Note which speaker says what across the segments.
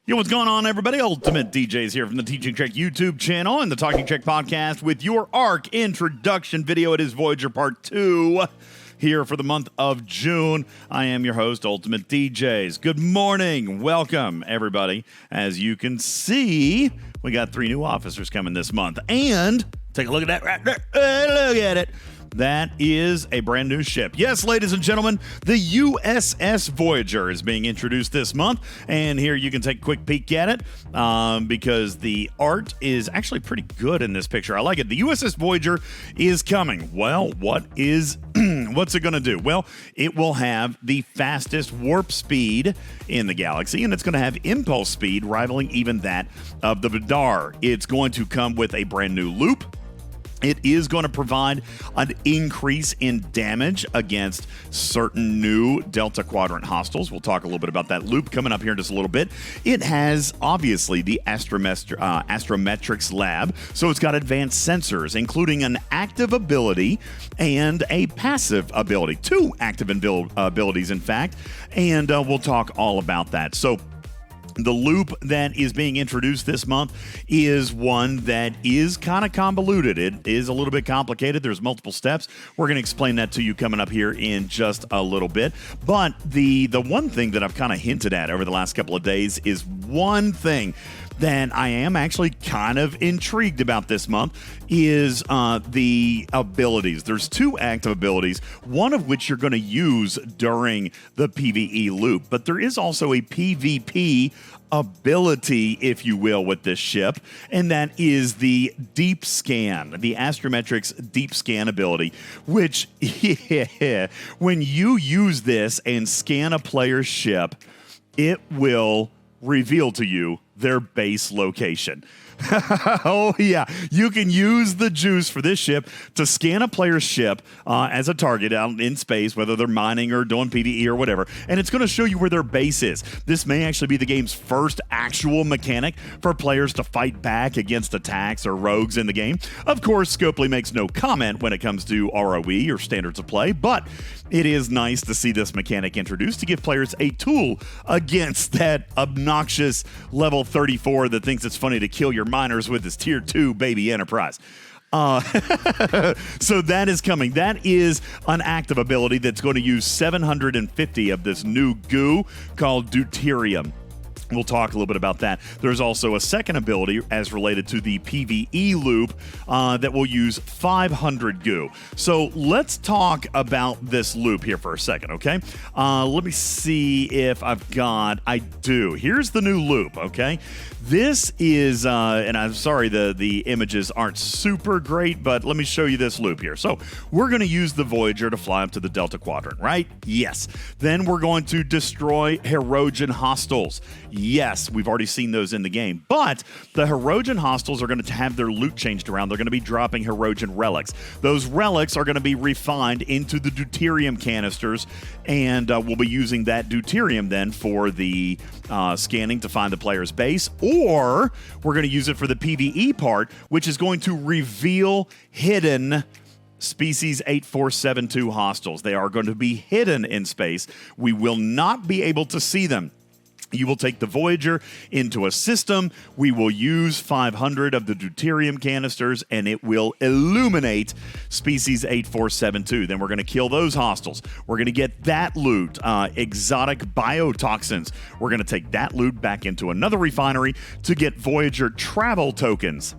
Speaker 1: Yo, what's going on, everybody? UltimatDjz here from the Teaching Trek YouTube channel and the Talking Trek podcast with your ARC introduction video. It is Voyager Part 2 here for the month of June. I am your host, UltimatDjz. Good morning. Welcome, everybody. As you can see, we got 3 new officers coming this month. And take a look at that right there. Look at it. That is a brand new ship. Yes, ladies and gentlemen, the USS Voyager is being introduced this month. And here you can take a quick peek at it because the art is actually pretty good in this picture. I like it. The USS Voyager is coming. Well, what's it going to do? Well, it will have the fastest warp speed in the galaxy, and it's going to have impulse speed rivaling even that of the Badar. It's going to come with a brand new loop. It is going to provide an increase in damage against certain new Delta Quadrant hostiles. We'll talk a little bit about that loop coming up here in just a little bit. It has, obviously, the astrometrics lab, so it's got advanced sensors, including an active ability and a passive ability. 2 active abilities, in fact, and we'll talk all about that. So the loop that is being introduced this month is one that is kind of convoluted. It is a little bit complicated. There's multiple steps. We're going to explain that to you coming up here in just a little bit. But the one thing that I've kind of hinted at over the last couple of days is one thing that I am actually kind of intrigued about this month is the abilities. There's 2 active abilities, one of which you're going to use during the PvE loop, but there is also a PvP ability, if you will, with this ship, and that is the deep scan, the astrometrics deep scan ability, which when you use this and scan a player's ship, it will reveal to you their base location. Oh, yeah. You can use the juice for this ship to scan a player's ship as a target out in space, whether they're mining or doing PvE or whatever, and it's going to show you where their base is. This may actually be the game's first actual mechanic for players to fight back against attacks or rogues in the game. Of course, Scopely makes no comment when it comes to ROE or standards of play, but it is nice to see this mechanic introduced to give players a tool against that obnoxious level 34 that thinks it's funny to kill your miners with his tier 2 baby Enterprise. So that is coming. That is an active ability that's going to use 750 of this new goo called deuterium. We'll talk a little bit about that. There's also a second ability as related to the PvE loop that will use 500 goo. So let's talk about this loop here for a second, okay? Let me see if I do. Here's the new loop, okay? This is, and I'm sorry the images aren't super great, but let me show you this loop here. So we're going to use the Voyager to fly up to the Delta Quadrant, right? Yes. Then we're going to destroy Hirogen hostiles. Yes, we've already seen those in the game, but the Hirogen hostiles are going to have their loot changed around. They're going to be dropping Hirogen relics. Those relics are going to be refined into the deuterium canisters, and we'll be using that deuterium then for the scanning to find the player's base, or we're going to use it for the PvE part, which is going to reveal hidden Species 8472 hostiles. They are going to be hidden in space. We will not be able to see them. You will take the Voyager into a system. We will use 500 of the deuterium canisters, and it will illuminate Species 8472. Then we're going to kill those hostiles. We're going to get that loot, exotic biotoxins. We're going to take that loot back into another refinery to get Voyager travel tokens.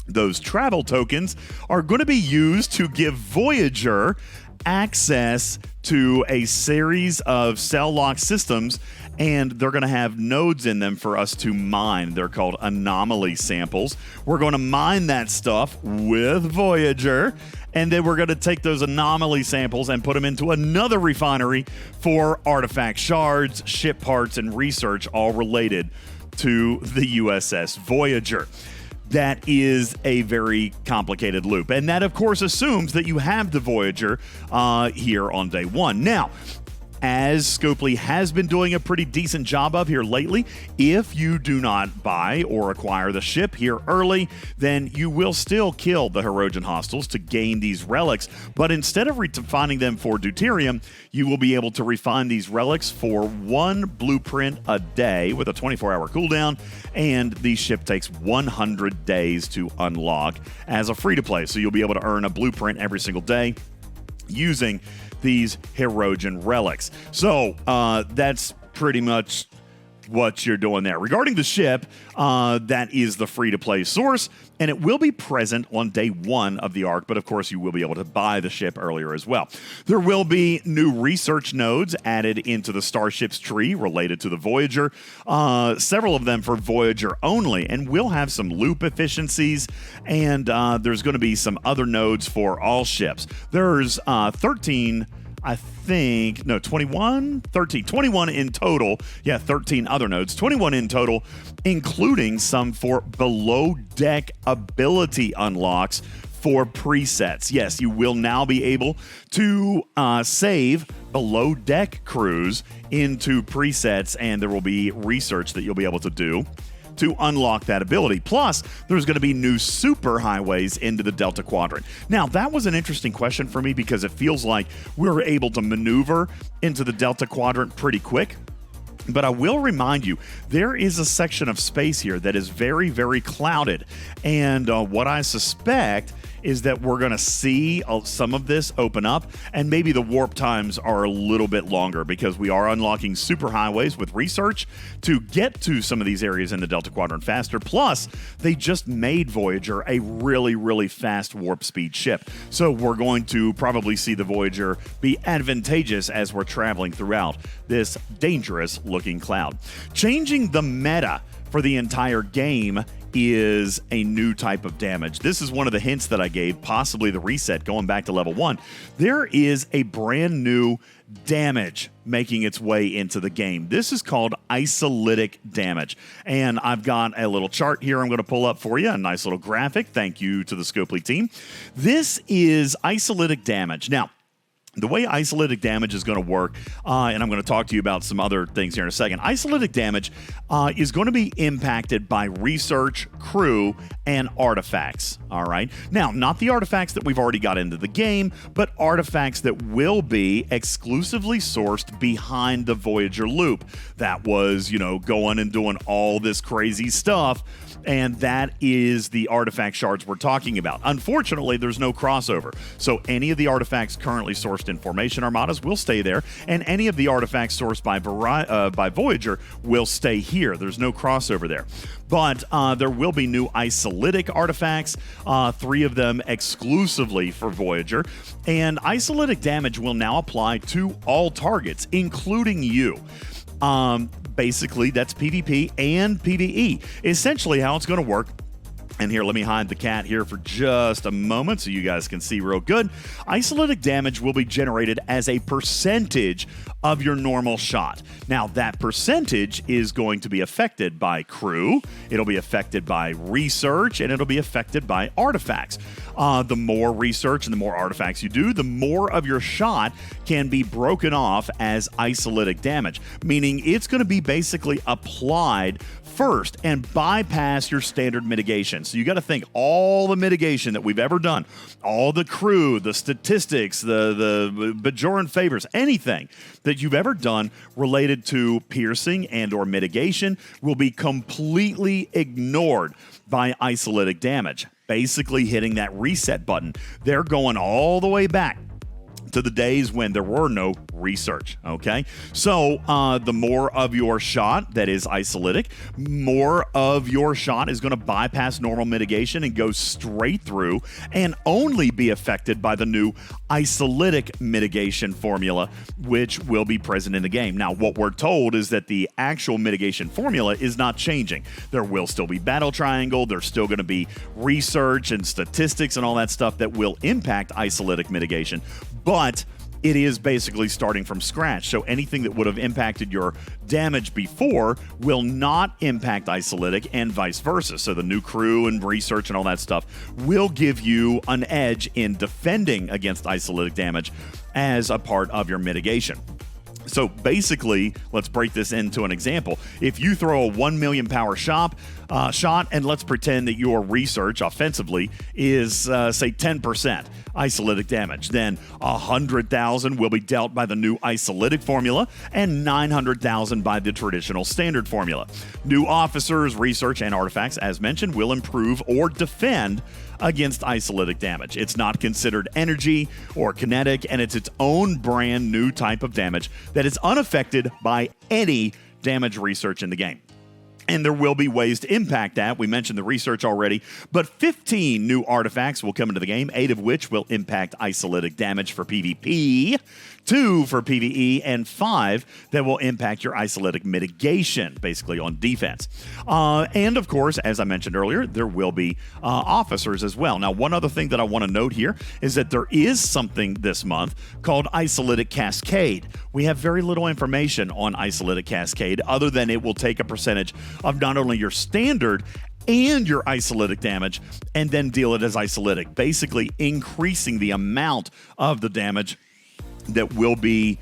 Speaker 1: Those travel tokens are going to be used to give Voyager access to a series of cell lock systems, and they're going to have nodes in them for us to mine. They're called anomaly samples. We're going to mine that stuff with Voyager, and then we're going to take those anomaly samples and put them into another refinery for artifact shards, ship parts, and research, all related to the USS Voyager. That is a very complicated loop. And that, of course, assumes that you have the Voyager here on day 1. Now, as Scopely has been doing a pretty decent job of here lately, if you do not buy or acquire the ship here early, then you will still kill the Hirogen hostiles to gain these relics, but instead of refining them for deuterium, you will be able to refine these relics for 1 blueprint a day with a 24-hour cooldown, and the ship takes 100 days to unlock as a free-to-play, so you'll be able to earn a blueprint every single day using these Hirogen relics. So that's pretty much what you're doing there. Regarding the ship, that is the free-to-play source, and it will be present on day 1 of the arc, but of course you will be able to buy the ship earlier as well. There will be new research nodes added into the Starship's tree related to the Voyager, several of them for Voyager only, and we'll have some loop efficiencies, and there's going to be some other nodes for all ships. There's 21 in total. Yeah, 13 other nodes, 21 in total, including some for below deck ability unlocks for presets. Yes, you will now be able to save below deck crews into presets, and there will be research that you'll be able to do to unlock that ability. Plus, there's going to be new super highways into the Delta Quadrant. Now, that was an interesting question for me because it feels like we're able to maneuver into the Delta Quadrant pretty quick. But I will remind you, there is a section of space here that is very, very clouded. And what I suspect is that we're going to see some of this open up, and maybe the warp times are a little bit longer because we are unlocking super highways with research to get to some of these areas in the Delta Quadrant faster. Plus, they just made Voyager a really, really fast warp speed ship. So we're going to probably see the Voyager be advantageous as we're traveling throughout this dangerous looking cloud. Changing the meta for the entire game is a new type of damage. This is one of the hints that I gave, possibly the reset going back to level 1. There is a brand new damage making its way into the game. This is called isolytic damage. And I've got a little chart here I'm going to pull up for you, a nice little graphic. Thank you to the Scopely team. This is isolytic damage. Now, the way isolytic damage is going to work, and I'm going to talk to you about some other things here in a second. Isolytic damage is going to be impacted by research, crew, and artifacts. All right. Now, not the artifacts that we've already got into the game, but artifacts that will be exclusively sourced behind the Voyager loop. That was, going and doing all this crazy stuff. And that is the artifact shards we're talking about. Unfortunately, there's no crossover. So any of the artifacts currently sourced in Formation Armadas will stay there, and any of the artifacts sourced by Voyager will stay here. There's no crossover there. But there will be new isolytic artifacts, 3 of them exclusively for Voyager. And isolytic damage will now apply to all targets, including you. Basically, that's PvP and PvE. Essentially, how it's going to work. And here, let me hide the cat here for just a moment so you guys can see real good. Isolytic damage will be generated as a percentage of your normal shot. Now, that percentage is going to be affected by crew, it'll be affected by research, and it'll be affected by artifacts. The more research and the more artifacts you do, the more of your shot can be broken off as isolytic damage, meaning it's going to be basically applied first and bypass your standard mitigation. So you got to think all the mitigation that we've ever done, all the crew, the statistics, the Bajoran favors, anything that you've ever done related to piercing and or mitigation will be completely ignored by isolytic damage. Basically hitting that reset button. They're going all the way back to the days when there were no research, okay? So the more of your shot that is isolytic, more of your shot is going to bypass normal mitigation and go straight through and only be affected by the new isolytic mitigation formula, which will be present in the game. Now, what we're told is that the actual mitigation formula is not changing. There will still be battle triangle, there's still going to be research and statistics and all that stuff that will impact isolytic mitigation, but it is basically starting from scratch. So anything that would have impacted your damage before will not impact isolytic and vice versa. So the new crew and research and all that stuff will give you an edge in defending against isolytic damage as a part of your mitigation. So basically, let's break this into an example. If you throw a 1 million power shot, and let's pretend that your research offensively is, say, 10% isolytic damage, then 100,000 will be dealt by the new isolytic formula and 900,000 by the traditional standard formula. New officers, research, and artifacts, as mentioned, will improve or defend against isolytic damage. It's not considered energy or kinetic, and it's its own brand new type of damage that is unaffected by any damage research in the game. And there will be ways to impact that. We mentioned the research already, but 15 new artifacts will come into the game, 8 of which will impact isolytic damage for PvP, 2 for PvE, and 5 that will impact your isolytic mitigation, basically on defense. And of course, as I mentioned earlier, there will be officers as well. Now, one other thing that I want to note here is that there is something this month called Isolytic Cascade. We have very little information on Isolytic Cascade other than it will take a percentage of not only your standard and your isolytic damage and then deal it as isolytic, basically increasing the amount of the damage that will be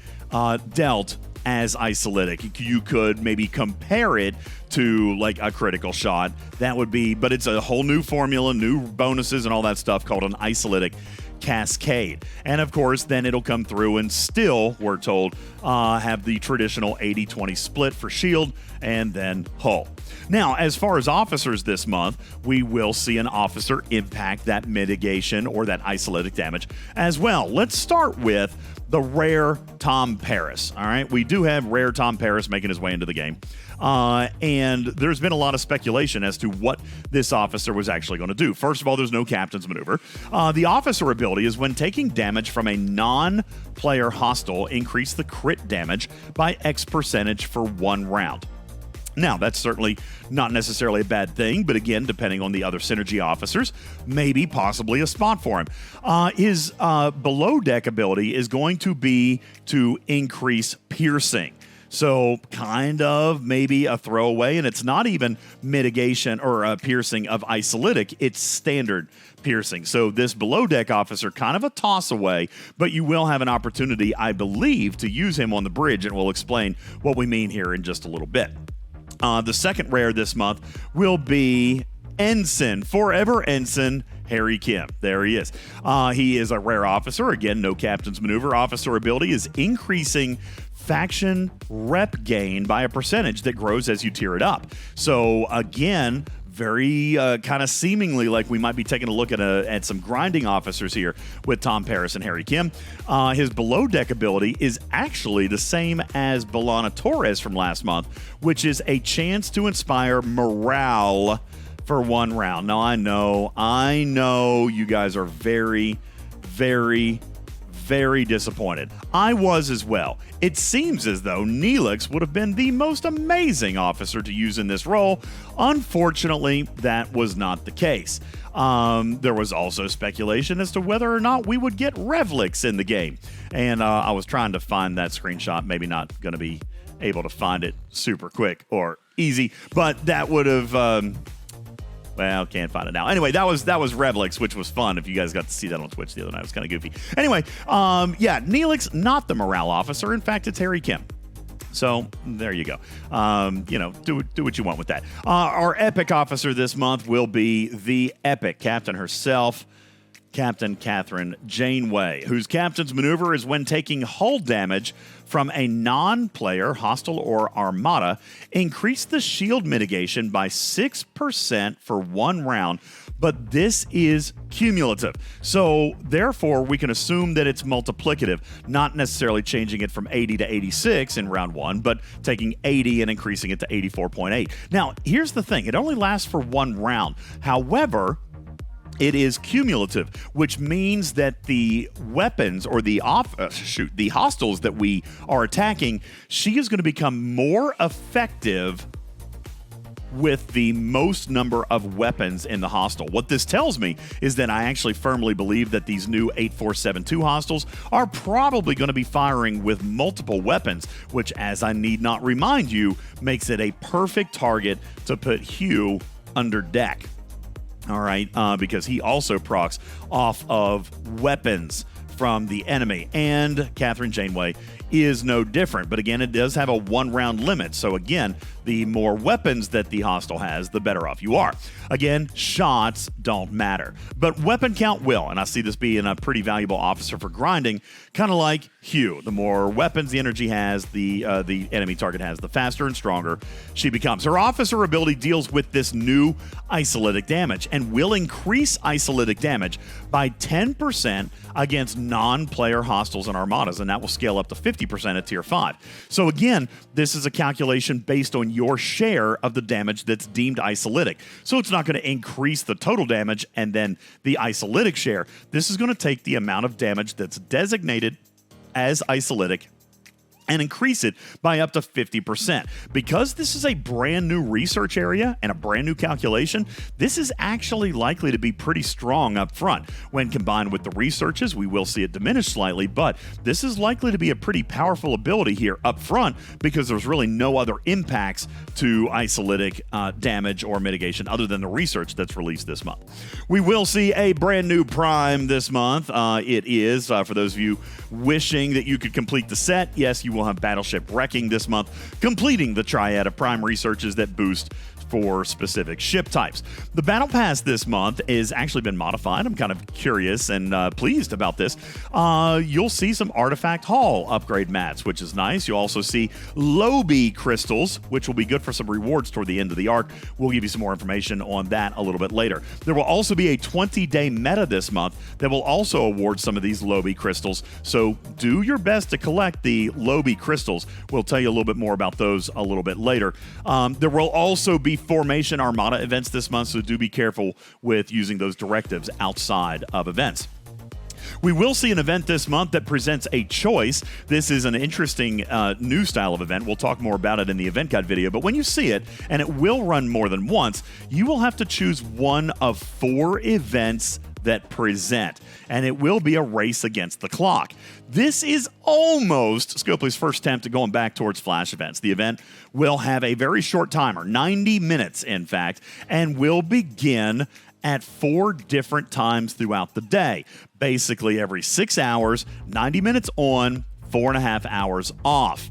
Speaker 1: dealt as isolytic. You could maybe compare it to like a critical shot. That would be, but it's a whole new formula, new bonuses and all that stuff called an Isolytic Cascade. And of course, then it'll come through and still, we're told, have the traditional 80-20 split for shield and then hull. Now, as far as officers this month, we will see an officer impact that mitigation or that isolytic damage as well. Let's start with the rare Tom Paris. All right, we do have rare Tom Paris making his way into the game. And there's been a lot of speculation as to what this officer was actually going to do. First of all, there's no captain's maneuver. The officer ability is when taking damage from a non-player hostile, increase the crit damage by X percentage for 1 round. Now, that's certainly not necessarily a bad thing, but again, depending on the other synergy officers, maybe possibly a spot for him. His below deck ability is going to be to increase piercing. So kind of maybe a throwaway, and it's not even mitigation or a piercing of isolytic, it's standard piercing. So this below deck officer, kind of a toss away, but you will have an opportunity, I believe, to use him on the bridge, and we'll explain what we mean here in just a little bit. The second rare this month will be Ensign, Forever Ensign Harry Kim. There he is. He is a rare officer. Again, no captain's maneuver. Officer ability is increasing faction rep gain by a percentage that grows as you tier it up. So again, very kind of seemingly like we might be taking a look at some grinding officers here with Tom Paris and Harry Kim. His below deck ability is actually the same as B'Elanna Torres from last month, which is a chance to inspire morale for 1 round. Now, I know you guys are very, very, very disappointed. I was as well. It seems as though Neelix would have been the most amazing officer to use in this role. Unfortunately, that was not the case. There was also speculation as to whether or not we would get Revlix in the game. And I was trying to find that screenshot. Maybe not going to be able to find it super quick or easy, but that would have... well, can't find it now. Anyway, that was Revlix, which was fun. If you guys got to see that on Twitch the other night, it was kind of goofy. Anyway, yeah, Neelix, not the morale officer. In fact, it's Harry Kim. So there you go. Do what you want with that. Our epic officer this month will be the epic captain herself, Captain Catherine Janeway, whose captain's maneuver is when taking hull damage from a non-player, hostile or armada, increase the shield mitigation by 6% for 1 round, but this is cumulative. So therefore, we can assume that it's multiplicative, not necessarily changing it from 80 to 86 in round 1, but taking 80 and increasing it to 84.8. Now, here's the thing. It only lasts for 1 round. However, it is cumulative, which means that the weapons or the hostiles that we are attacking, she is going to become more effective with the most number of weapons in the hostile. What this tells me is that I actually firmly believe that these new 8472 hostiles are probably going to be firing with multiple weapons, which, as I need not remind you, makes it a perfect target to put Hugh under deck. All right, because he also procs off of weapons from the enemy. And Catherine Janeway is no different. But again, it does have a 1-round limit. So again, the more weapons that the hostile has, the better off you are. Again, shots don't matter, but weapon count will, and I see this being a pretty valuable officer for grinding, kind of like Hugh. The more weapons the energy has, the enemy target has, the faster and stronger she becomes. Her officer ability deals with this new isolytic damage and will increase isolytic damage by 10% against non-player hostiles and armadas, and that will scale up to 50% at tier 5. So again, this is a calculation based on your share of the damage that's deemed isolytic. So it's not going to increase the total damage and then the isolytic share. This is going to take the amount of damage that's designated as isolytic and increase it by up to 50%. Because this is a brand new research area and a brand new calculation, this is actually likely to be pretty strong up front. When combined with the researches, we will see it diminish slightly, but this is likely to be a pretty powerful ability here up front because there's really no other impacts to isolytic damage or mitigation other than the research that's released this month. We will see a brand new prime this month. It is, for those of you wishing that you could complete the set, yes, you will have Battleship Wrecking this month, completing the triad of prime researches that boost for specific ship types. The Battle Pass this month has actually been modified. I'm kind of curious and pleased about this. You'll see some Artifact Hall upgrade mats, which is nice. You'll also see Lobby crystals, which will be good for some rewards toward the end of the arc. We'll give you some more information on that a little bit later. There will also be a 20-day meta this month that will also award some of these Lobby crystals, so do your best to collect the Lobby crystals. We'll tell you a little bit more about those a little bit later. There will also be Formation Armada events this month, so do be careful with using those directives outside of events. We will see an event this month that presents a choice. This is an interesting new style of event. We'll talk more about it in the event guide video, but when you see it, and it will run more than once, you will have to choose one of 4 events that present, and it will be a race against the clock. This is almost Scopely's first attempt at going back towards flash events. The event will have a very short timer, 90 minutes in fact, and will begin at 4 different times throughout the day. Basically every 6 hours, 90 minutes on, 4.5 hours off.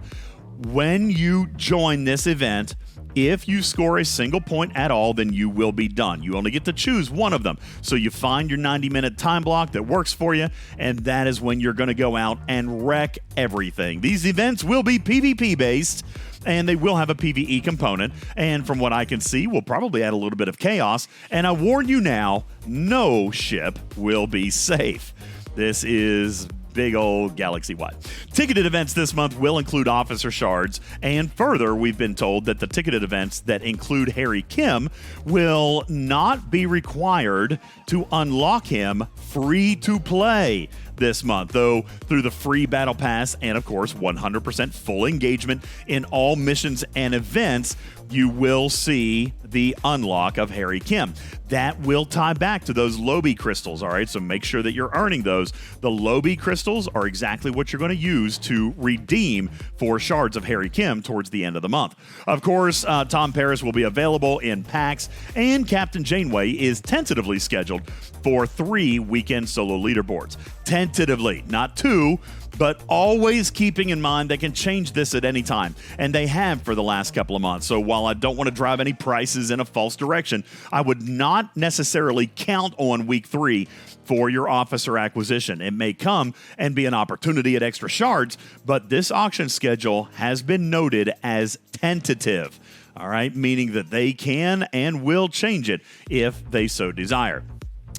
Speaker 1: When you join this event, if you score a single point at all, then you will be done. You only get to choose one of them. So you find your 90-minute time block that works for you, and that is when you're going to go out and wreck everything. These events will be PvP-based, and they will have a PvE component. And from what I can see, we'll probably add a little bit of chaos. And I warn you now, no ship will be safe. This is big old galaxy-wide. Ticketed events this month will include officer shards, and further, we've been told that the ticketed events that include Harry Kim will not be required to unlock him free to play this month, though through the free battle pass and of course 100% full engagement in all missions and events, you will see the unlock of Harry Kim. That will tie back to those Lobby crystals, all right? So make sure that you're earning those. The Lobby crystals are exactly what you're going to use to redeem for shards of Harry Kim towards the end of the month. Of course, Tom Paris will be available in packs, and Captain Janeway is tentatively scheduled for 3 weekend solo leaderboards. Tentatively, not 2, but always keeping in mind they can change this at any time, and they have for the last couple of months. So while I don't want to drive any prices in a false direction, I would not necessarily count on week 3 for your officer acquisition. It may come and be an opportunity at extra shards, but this auction schedule has been noted as tentative, all right, meaning that they can and will change it if they so desire.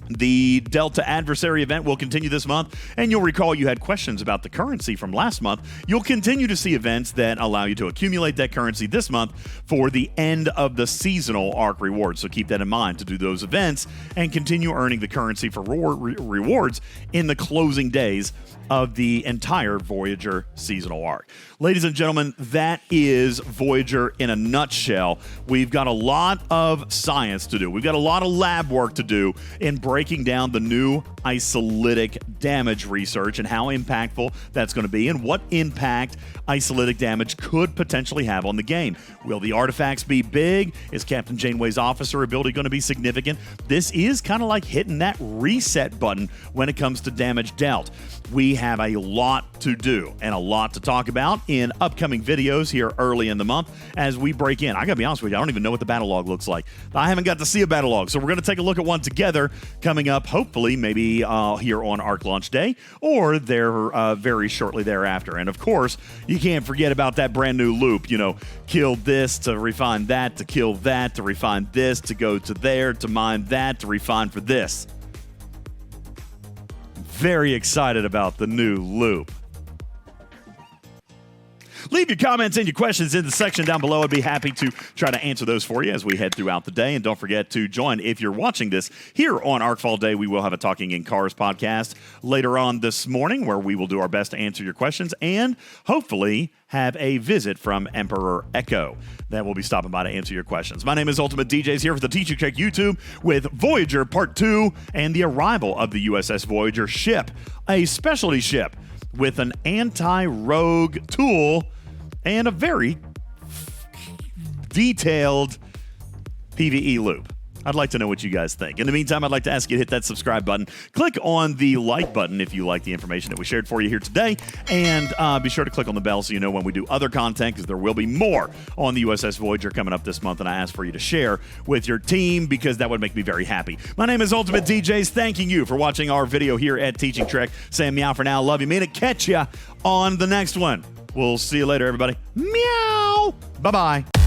Speaker 1: The Delta Adversary event will continue this month, and you'll recall you had questions about the currency from last month. You'll continue to see events that allow you to accumulate that currency this month for the end of the seasonal arc rewards, so keep that in mind to do those events and continue earning the currency for rewards in the closing days of the entire Voyager seasonal arc. Ladies and gentlemen, that is Voyager in a nutshell. We've got a lot of science to do. We've got a lot of lab work to do in breaking down the new isolytic damage research and how impactful that's going to be and what impact isolytic damage could potentially have on the game. Will the artifacts be big? Is Captain Janeway's officer ability going to be significant? This is kind of like hitting that reset button when it comes to damage dealt. We have a lot to do and a lot to talk about in upcoming videos here early in the month as we break in. I gotta be honest with you, I don't even know what the battle log looks like. I haven't got to see a battle log, so we're gonna take a look at one together coming up, hopefully, maybe here on Arc Launch Day or there very shortly thereafter. And of course, you can't forget about that brand new loop. You know, kill this to refine that, to kill that, to refine this, to go to there, to mine that, to refine for this. Very excited about the new loop. Leave your comments and your questions in the section down below. I'd be happy to try to answer those for you as we head throughout the day. And don't forget to join, if you're watching this here on ArcFall Day, we will have a Talking in Cars podcast later on this morning where we will do our best to answer your questions and hopefully have a visit from Emperor Echo that will be stopping by to answer your questions. My name is UltimatDjz here for the Teaching Check YouTube with Voyager Part 2 and the arrival of the USS Voyager ship, a specialty ship with an anti-rogue tool and a very detailed PvE loop. I'd like to know what you guys think. In the meantime, I'd like to ask you to hit that subscribe button. Click on the like button if you like the information that we shared for you here today. And be sure to click on the bell so you know when we do other content, because there will be more on the USS Voyager coming up this month. And I ask for you to share with your team because that would make me very happy. My name is UltimatDjz. Thanking you for watching our video here at Teaching Trek. Saying meow for now. Love you. Mean it. Catch ya on the next one. We'll see you later, everybody. Meow. Bye-bye.